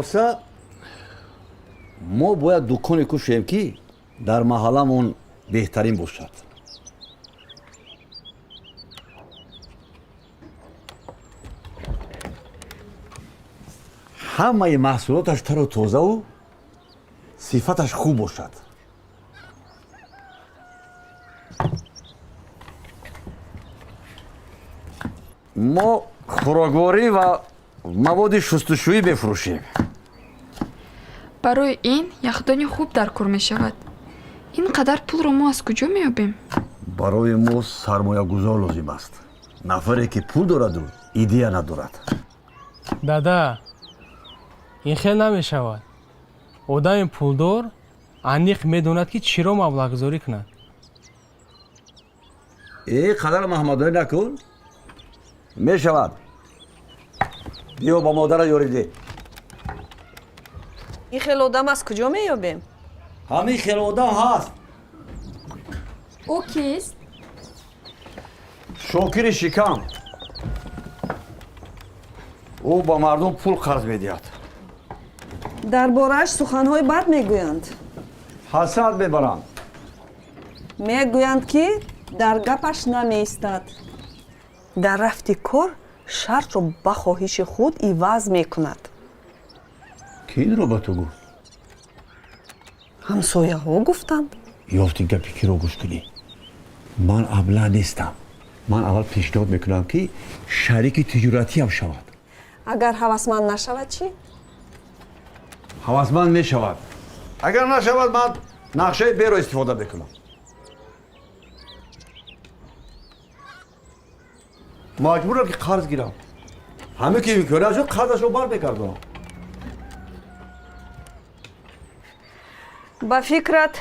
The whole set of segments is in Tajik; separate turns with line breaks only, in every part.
болса мо бояд дуконе кушем ки дар маҳалламон беҳтарин бошад. ҳамаи маҳсулоташ тару тозаву сифаташ хуб бошад. мо хӯрокворӣ ва маводи шустушӯӣ мефурӯшем.
барои ин яхдони хуб дар кор мешавад. ин қадар пулро мо аз куҷо меёбем?
барои мо сармоягузор лозим аст. нафаре ки пул дораду идея надорад.
дада, ин хел намешавад. одами пулдор аниқ медонад ки чиро маблағгузорӣ кунад.
қадар маҳмадонӣ накун. мешавад. биё ба модарат ёридӣ.
ин хел одам аз куҷо меёбем?
ҳамин хел одам ҳаст.
ӯ кист?
шокири шикам. ӯ ба мардум пул қарз медиҳад.
дар борааш суханҳои бад мегӯянд.
ҳасад мебаранд.
мегӯянд ки дар гапаш намеистад. дар рафти кор шартро ба хоҳиши худ иваз мекунад.
ки инро ба ту гуфт?
ҳамсояҳо гуфтанд.
ёфти гапи киро гӯш кунӣ? ман абла нестам. ман аввал пешниҳод мекунам ки шарики тиҷоратиам шавад.
агар ҳавасманд нашавад чӣ?
ҳавасманд мешавад. агар нашавад ман нақшаи беро истифода мекунам. маҷбурам ки қарз гирам. ҳамин ки имконият шуд қарзашро бармегардонам.
ба фикрат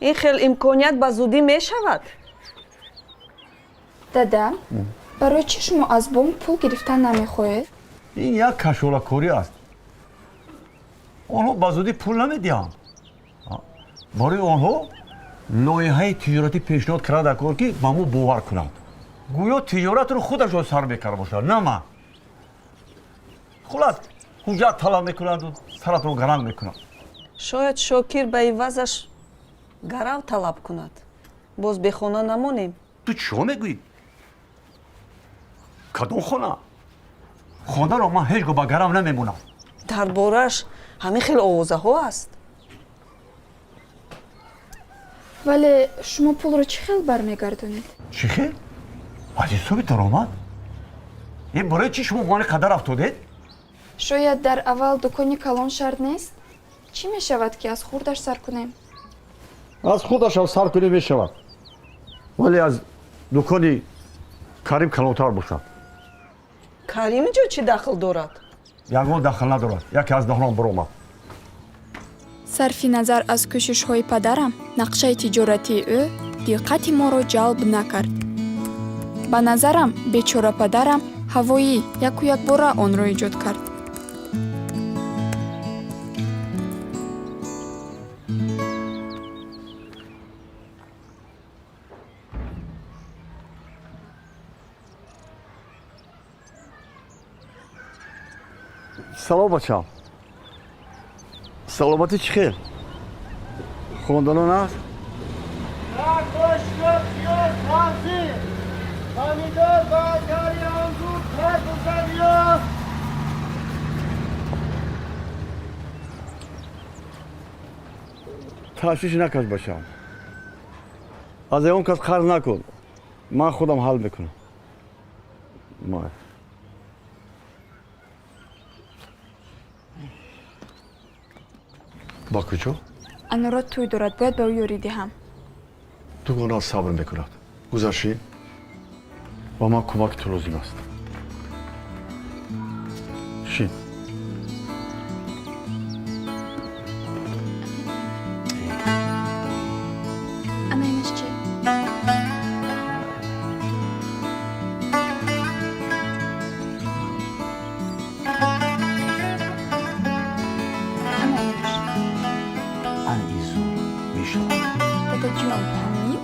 ин хел имконият ба зудӣ мешавад?
дада, барои чӣ шумо аз бонк пул гирифтан намехоҳед?
ин як кашолакорӣ аст. онҳо ба зудӣ пул намедиҳанд. барои онҳо лоиҳаи тиҷоратӣ пешниҳод карда кор ки ба мо бовар кунанд. гӯё тиҷоратро худашон сар мекарда бошад, на ман. хулас ҳуҷҷат талаб мекунанду саратро гаранг мекунанд.
шояд шокир ба ивазаш гарав талаб кунад. боз бехона намонем.
ту чиро мегӯӣ? кадом хона? хонаро ман ҳеҷ гоҳ ба гарав намемонам.
дар борааш ҳамин хел овозаҳо аст.
вале шумо пулро чӣ хел бармегардонед?
чӣ хел? аз ҳисоби даромад? ин барои чӣ шумо мани қадар афтодед?
шояд дар аввал дукони калон шарт нест? чӣ мешавад ки аз хурдаш сар кунем?
аз худашам сар кунӣ мешавад, вале аз дукони карим калонтар бошад.
карим ҷо чӣ дахл дорад?
ягон дахл надорад. яке аз даҳонам баромад.
сарфи назар аз кӯшишҳои падарам, нақшаи тиҷоратии ӯ диққати моро ҷалб накард. ба назарам бечора падарам ҳавоӣ яку якбора онро эҷод кард.
салом бачам. саломатӣ чӣ хел? хонданон аст?
Картошка, пиёз, мағзи, помидор, болгари, ангур, картофа, пиёз.
ташвиш накаш бачам. аз ягон кас қарз накун. ман худам ҳал мекунам. ба куҷо?
анурод тӯй дорад, бояд ба ӯ ёрӣ диҳам.
дугона сабр мекунад. гузашӣ ва ман кӯмаки ту лозим аст. шин
ана инаш чӣ? ана инаш.
ан изо мешавад.
داداجان همین؟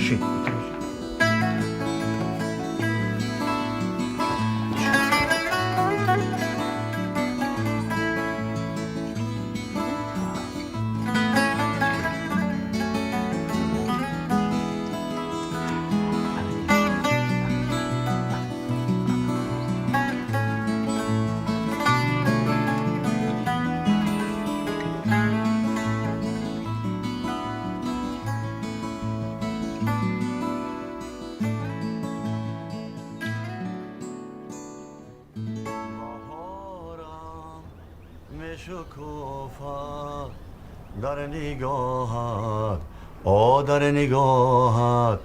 Shit. شکوفا در نگاهت در نگاهت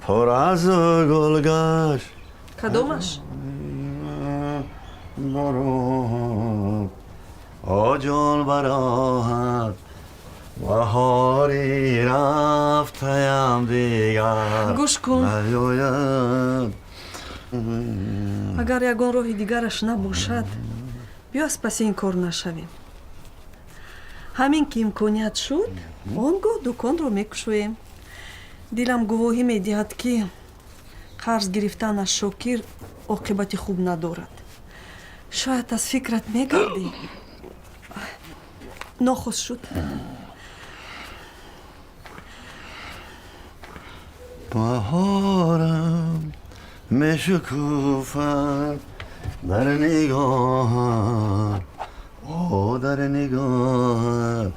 پر از گلگشت
کدومش؟
برات جان برات بهاری رفتیم دیگر
گوش کن.
نیاید.
агар ягон роҳи дигараш набошад биё аз паси ин кор нашавем. ҳамин ки имконият шуд он гоҳ дуконро мекушоем. дилам гувоҳӣ медиҳад ки қарз гирифтан аз шокир оқибати хуб надорад. шояд аз фикрат мегардӣ. нохуш шуд.
بهارم میشکوفد در نگاهت در نگاهت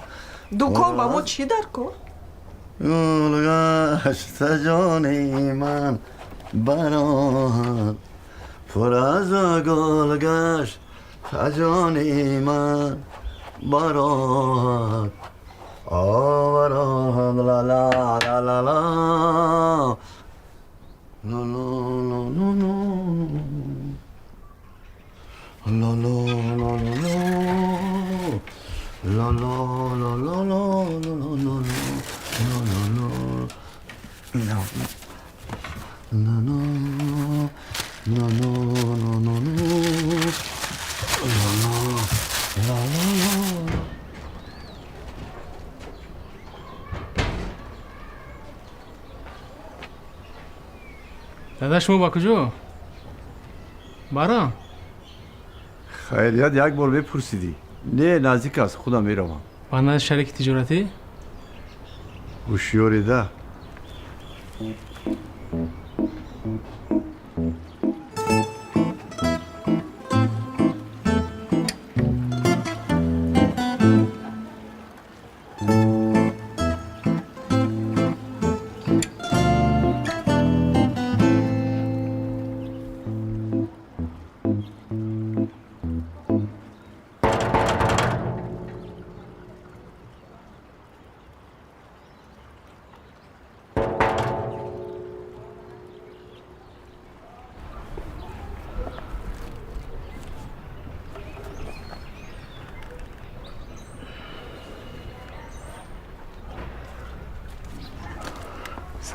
дукон ба мо чӣ дар кор?
گلگشت جانی من برات پر از گلگشت جانی من برات برات لا لا لا لا لا لا لا لا لا لا لا لا
دادا شما با کجا؟ برام
خیلیت یک بار بپرسیدی نه نزدیک است خودم میروم
با نظر شریک تجارتی؟
هوشیاری ده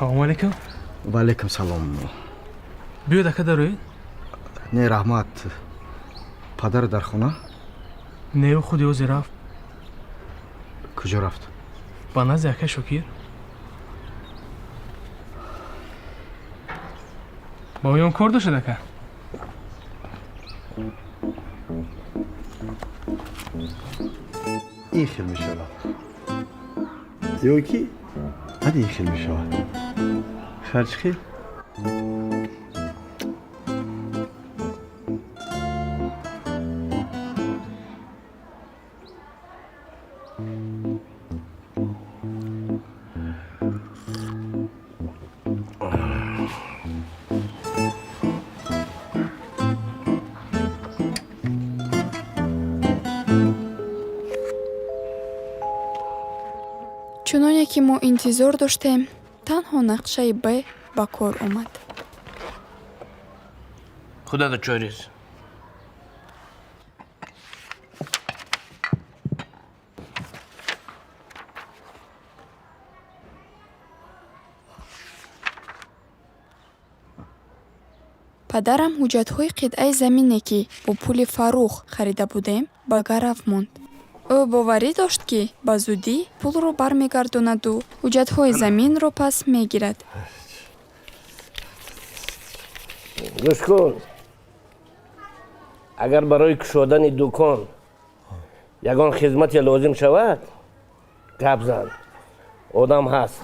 سلام علیکم.
و علیکم سلام.
بیو دکه داروید؟
نه رحمت پدر در خونه؟
نه خودی اوزی رفت.
کجا رفت؟
با نزد یکه شکیر. با اون کار داشته دکه.
این خیل می شود یوکی؟ هدی این خیل می شود خرج خیل؟
чуноне ки мо интизор доштем танҳо нақшаи б ба кор омад.
خدا دا چاریز
падарам ҳуҷҷатҳои қитъаи замине ки бо пули фарӯх харида будем ба гарав монд. ӯ боварӣ дошт, ки ба зудӣ пулро бармегардонаду ҳуҷҷатҳои заминро пас мегирад.
гӯш кун. агар барои кушодани дукон ягон хизмате лозим шавад, гап зан. одам ҳаст.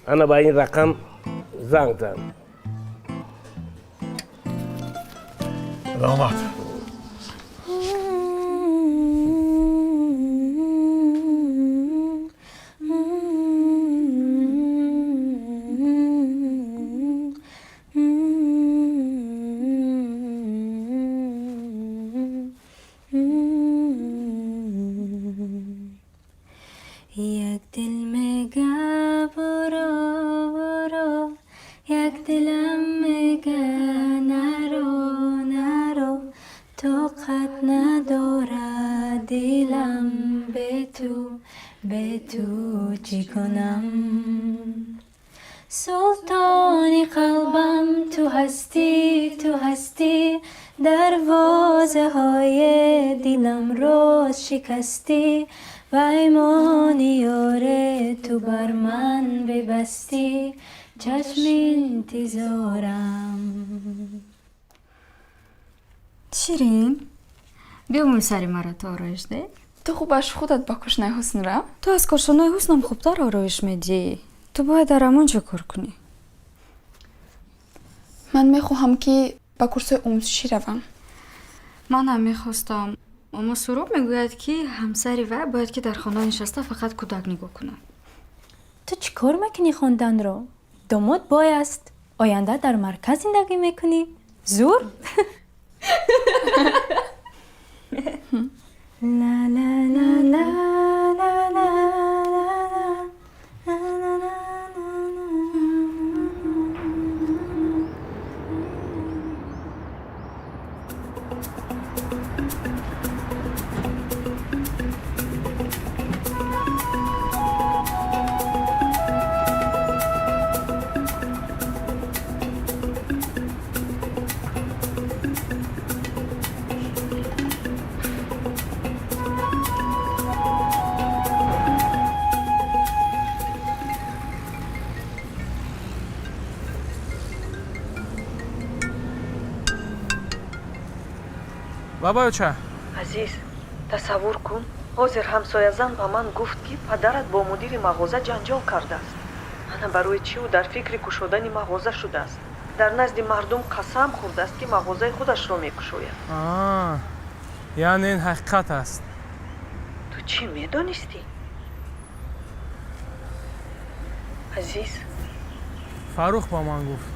ана ба ин рақам занг зан.
Rahmat.
یک دل میگه برو برو، یک دلم میگه نرو نرو، طاقت نداره دلم به تو چی کنم. سلطانی قلبم تو هستی، دروازه های دلم رو شکستی، و ایمانی یاره تو بر من ببستی، چشم انتظارم.
شیرین بیامون سری مرا تو آرایش ده.
ту хубаш худат ба кушнаи ҳусн рафт?
تو از کارشنای حسنم خوبتر آرایش میدی. تو باید در همونجا کار کنی.
ман мехоҳам ки ба курсои омӯзишӣ равам.
من هم میخواستم، اما سروغ میگوید که همسری و باید که در خانه نشسته فقط کودک نگاه کنه.
تو چی کار میکنی خوندن رو؟ داماد بای است. آینده در مرکز زندگی میکنی؟ زور؟ لا لا لا لا لا لا
бабаёча,
азиз, тасаввур кун, ҳозир ҳамсоязан ба ман гуфт, ки падарат бо мудири мағоза ҷанҷол кардааст. ана барои чӣ ӯ дар фикри кушодани мағоза шудааст. дар назди мардум қасам хӯрдааст, ки мағозаи худашро мекушояд.
яъне ин ҳақиқат аст.
ту чӣ медонистӣ? азиз,
фарух ба ман гуфт.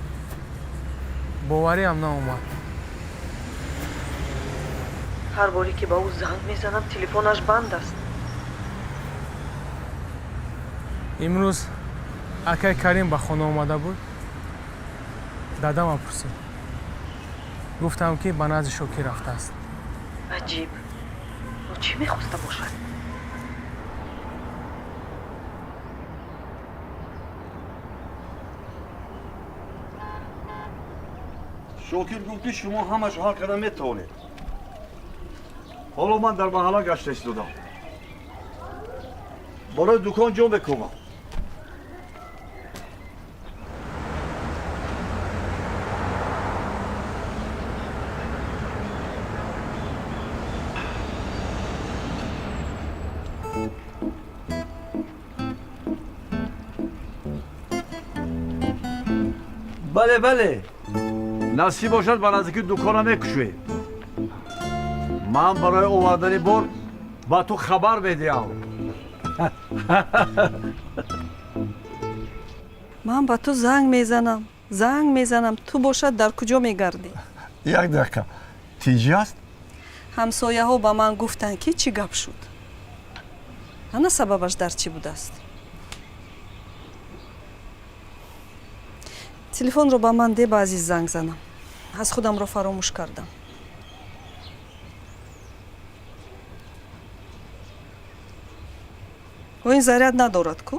бовариам наомад.
ҳар боре ки ба ӯ занг мезанам, телефонаш банд аст.
имрӯз акай карим ба хона омада буд. дадамам пурсид. гуфтам ки ба назди шокир рафтааст.
аҷиб. ӯ чӣ мехоста бошад?
شوکر گفتی شما همش حال کردن میتونید. حالا من در محله گشتش دادم. برای دکان جا بکنم. بله بله. نصیب باشد من از اینکه دکانم میکشوی. من برای آوردن بار با تو خبر بدیم.
ман ба ту занг мезанам, ту бошад дар куҷо мегардӣ?
یک دقیقه. تیجی است؟
ҳамсояҳо ба ман гуфтанд ки чӣ гап шуд. ана сабабаш дар чӣ будааст? телефонро ба ман де ба азиз занг занам. аз худамро фаромӯш кардам. ӯ ин заряд надорад ку?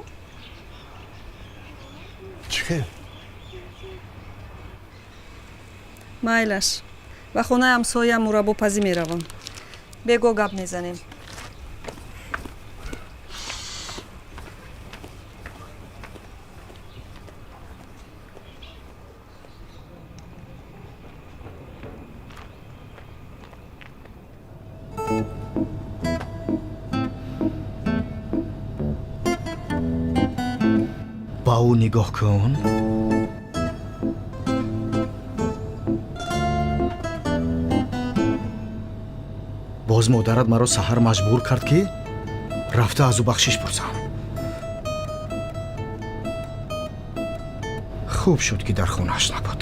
چی؟
майлаш, ба хонаи ҳамсоям мураббопазӣ меравам. бего гап мезанем.
ба ӯ нигоҳ кун. боз модарат маро саҳар маҷбур кард ки рафта аз ӯ бахшиш пурсам. хуб шуд ки дар хонааш набуд.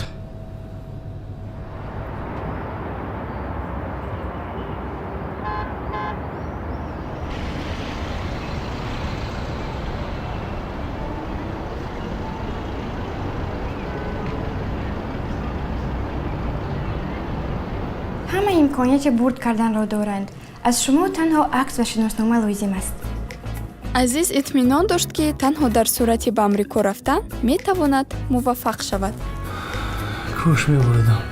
ҳама имконияти бурд карданро доранд. аз шумо танҳо акс ва шиноснома лозим аст.
азиз итминон дошт ки танҳо дар сурати ба амрико рафтан метавонад муваффақ шавад.
кӯш мебуридам.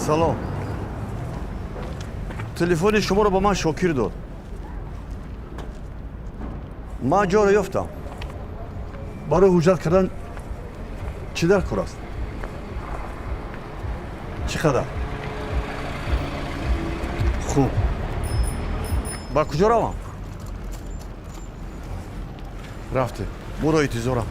салом. телефони шуморо ба ман Шокир дод. ман ҷоро ёфтам. барои ҳуҷҷат кардан чӣ дар кор аст? чӣ қадар?
хуб.
ба куҷо равам? рафте. буро интизорам.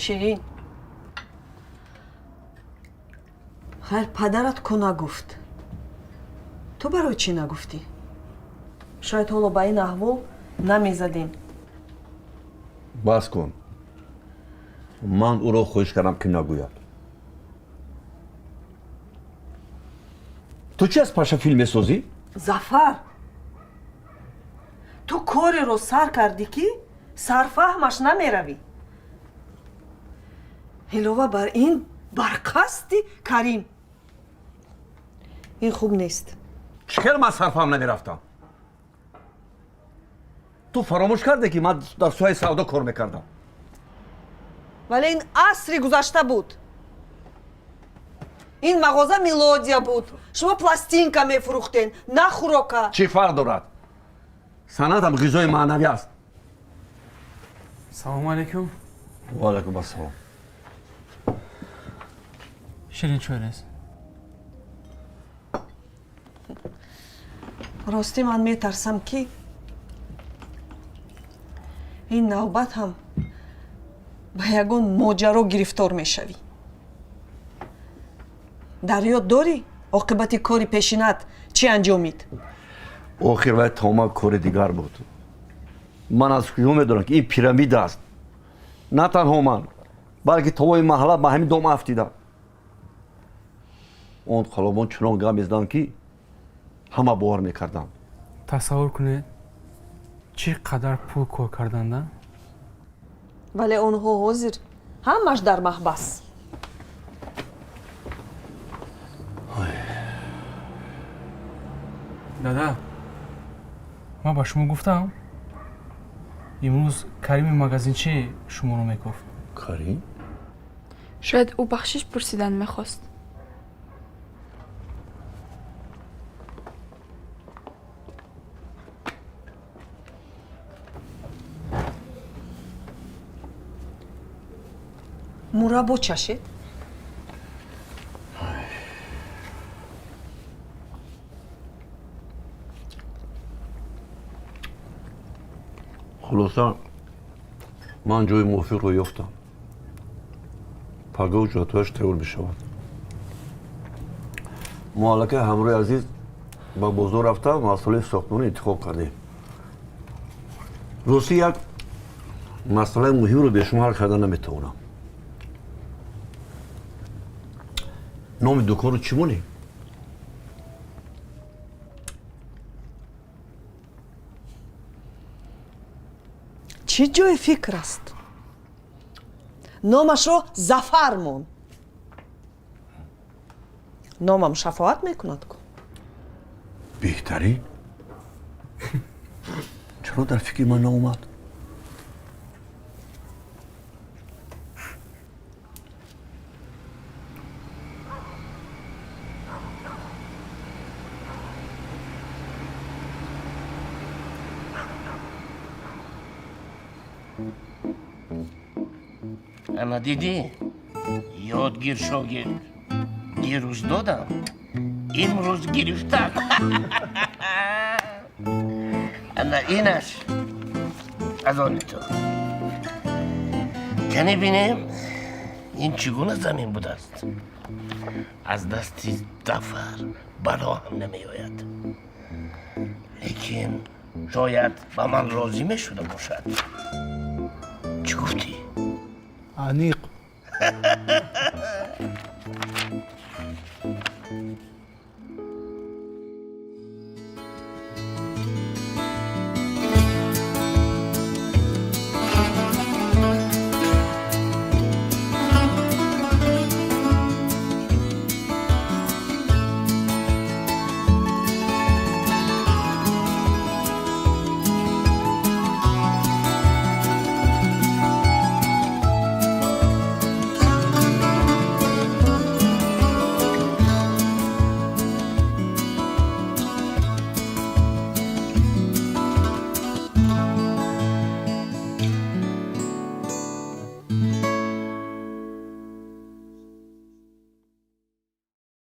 ширин хайр падарат ку нагуфт. ту барои чӣ нагуфтӣ? шояд ҳоло ба ин аҳвол намезадем.
бас кун. ман ӯро хоҳиш кардам ки нагӯяд. ту чӣ аз паша филм месозӣ?
зафар, ту кореро сар кардӣ ки сарфаҳмаш намеравӣ. илова бар ин барқасди Карим. ин хуб нест.
чӣ хел ман сарфаҳм намерафтам? ту фаромӯш карде ки ман дар соҳаи савдо кор мекардам.
вале ин асри гузашта буд. ин мағоза Мелодия буд. шумо пластинка мефурӯхтен, на хӯрока.
чӣ фарқ дорад? санъатам ғизои маънавӣ аст.
салому алайкум.
ва алайкум ассалом.
ширин чӯрес?
ростӣ ман метарсам ки ин навбат ҳам ба ягон моҷаро гирифтор мешавӣ. дар ёд дорӣ оқибати кори пешинат чӣ анҷомид?
охир вай тома кори дигар буд. ман аз куҷо медонам ки ин пирамида аст. на танҳо ман, балки тамоми маҳалла ба ҳамин дом афтида. он қаломон чунон гап мезаданд ки ҳама бовар мекарданд.
тасаввур кунед чӣ қадар пул кор карданда?
вале онҳо ҳозир ҳамаш дар маҳбас.
дада, ман ба шумо гуфтам имрӯз Карими магазинчӣ шуморо мекуфт.
Карим?
шояд ӯ бахшиш пурсидан мехост.
мураббо чашед?
хулоса ман ҷои мувофиқро ёфтам. пардаҳо ҷоҳатҳояш тайёр мешавад. مالک همراه عزیز با بزرگ رفته مسئله ساختمان انتخاب کرده. روسی یک مسئله مهم رو به شما حل کردن نمیتونم. نام دکان رو چی مونه؟
چی جای فکر است؟ نامش رو زفر مون. نامم شفاعت میکند کن.
بهترین؟ چرا در فکر من ناومد؟
انا دیدی یادگیر شاگرد دیروز دادم امروز گرفتم انا اینش از آن تو کنی بینیم این چگونه زمین بوده است از دستی زفر بلا هم نمی آید لیکن شاید با من راضی می شده باشد چی گفتی؟
انیق